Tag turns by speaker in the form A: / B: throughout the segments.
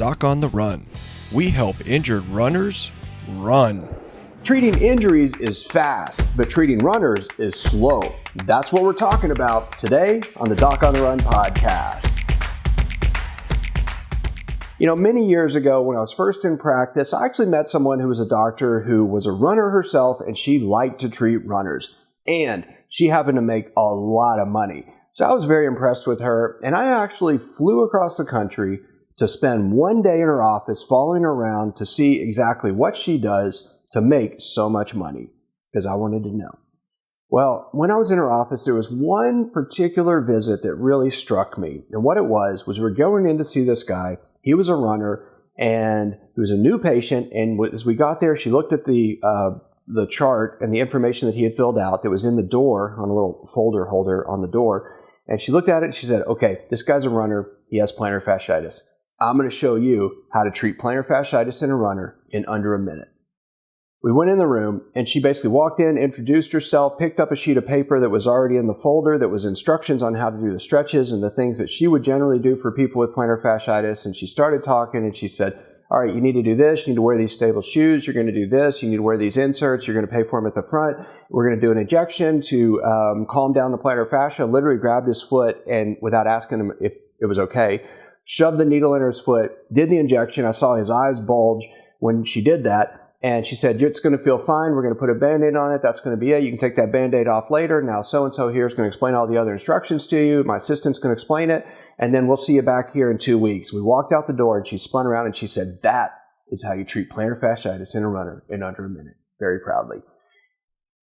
A: Doc on the Run. We help injured runners run.
B: Treating injuries is fast, but treating runners is slow. That's what we're talking about today on the Doc on the Run podcast. You know, many years ago when I was first in practice, I actually met someone who was a doctor who was a runner herself, and she liked to treat runners. And she happened to make a lot of money. So I was very impressed with her, and I actually flew across the country to spend one day in her office following her around to see exactly what she does to make so much money, because I wanted to know. Well, when I was in her office, there was one particular visit that really struck me. And what it was we were going in to see this guy. He was a runner, and he was a new patient. And as we got there, she looked at the chart and the information that he had filled out that was in the door on a little folder holder on the door. And she looked at it and she said, okay, this guy's a runner. He has plantar fasciitis. I'm going to show you how to treat plantar fasciitis in a runner in under a minute. We went in the room, and she basically walked in, introduced herself, picked up a sheet of paper that was already in the folder that was instructions on how to do the stretches and the things that she would generally do for people with plantar fasciitis. And she started talking, and she said, all right, you need to do this. You need to wear these stable shoes. You're going to do this. You need to wear these inserts. You're going to pay for them at the front. We're going to do an injection to calm down the plantar fascia. Literally grabbed his foot, and without asking him if it was okay, shoved the needle in his foot, did the injection. I saw his eyes bulge when she did that. And she said, it's going to feel fine. We're going to put a Band-Aid on it. That's going to be it. You can take that Band-Aid off later. Now, so-and-so here is going to explain all the other instructions to you. My assistant's going to explain it. And then we'll see you back here in 2 weeks. We walked out the door, and she spun around, and she said, that is how you treat plantar fasciitis in a runner in under a minute. Very proudly.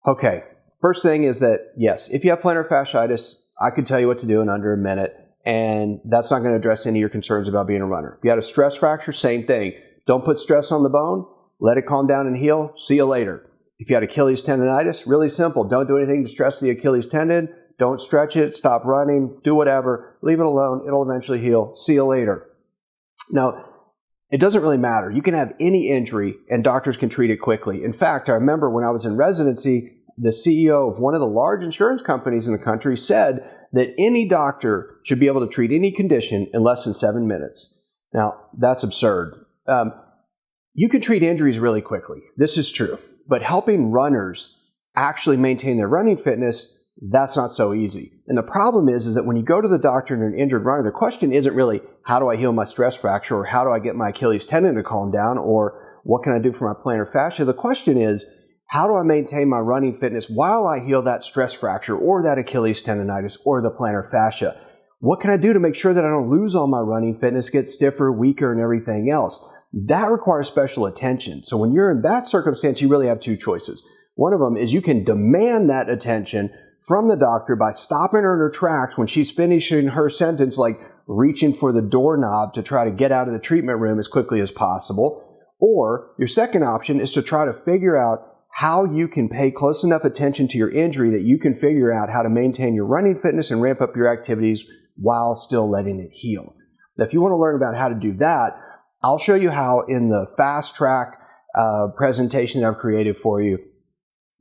B: Okay, first thing is that, yes, if you have plantar fasciitis, I could tell you what to do in under a minute. And that's not going to address any of your concerns about being a runner. If you had a stress fracture, same thing. Don't put stress on the bone. Let it calm down and heal. See you later. If you had Achilles tendonitis, really simple. Don't do anything to stress the Achilles tendon. Don't stretch it. Stop running. Do whatever. Leave it alone. It'll eventually heal. See you later. Now, it doesn't really matter. You can have any injury, and doctors can treat it quickly. In fact, I remember when I was in residency, the CEO of one of the large insurance companies in the country said that any doctor should be able to treat any condition in less than 7 minutes. Now, that's absurd. You can treat injuries really quickly. This is true. But helping runners actually maintain their running fitness, that's not so easy. And the problem is that when you go to the doctor and you're an injured runner, the question isn't really, how do I heal my stress fracture, or how do I get my Achilles tendon to calm down, or what can I do for my plantar fascia? The question is, how do I maintain my running fitness while I heal that stress fracture or that Achilles tendonitis or the plantar fascia? What can I do to make sure that I don't lose all my running fitness, get stiffer, weaker, and everything else? That requires special attention. So when you're in that circumstance, you really have two choices. One of them is you can demand that attention from the doctor by stopping her in her tracks when she's finishing her sentence, like reaching for the doorknob to try to get out of the treatment room as quickly as possible. Or your second option is to try to figure out how you can pay close enough attention to your injury that you can figure out how to maintain your running fitness and ramp up your activities while still letting it heal. Now, if you want to learn about how to do that, I'll show you how in the fast track presentation that I've created for you.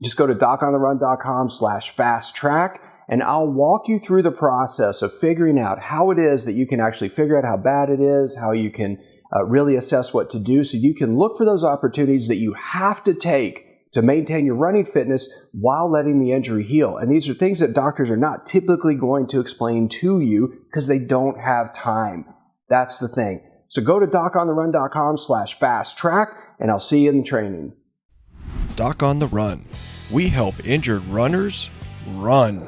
B: Just go to docontherun.com/fast track, and I'll walk you through the process of figuring out how it is that you can actually figure out how bad it is, how you can really assess what to do, so you can look for those opportunities that you have to take to maintain your running fitness while letting the injury heal. And these are things that doctors are not typically going to explain to you because they don't have time. That's the thing. So go to docontherun.com/fast track, and I'll see you in the training.
A: Doc on the Run. We help injured runners run.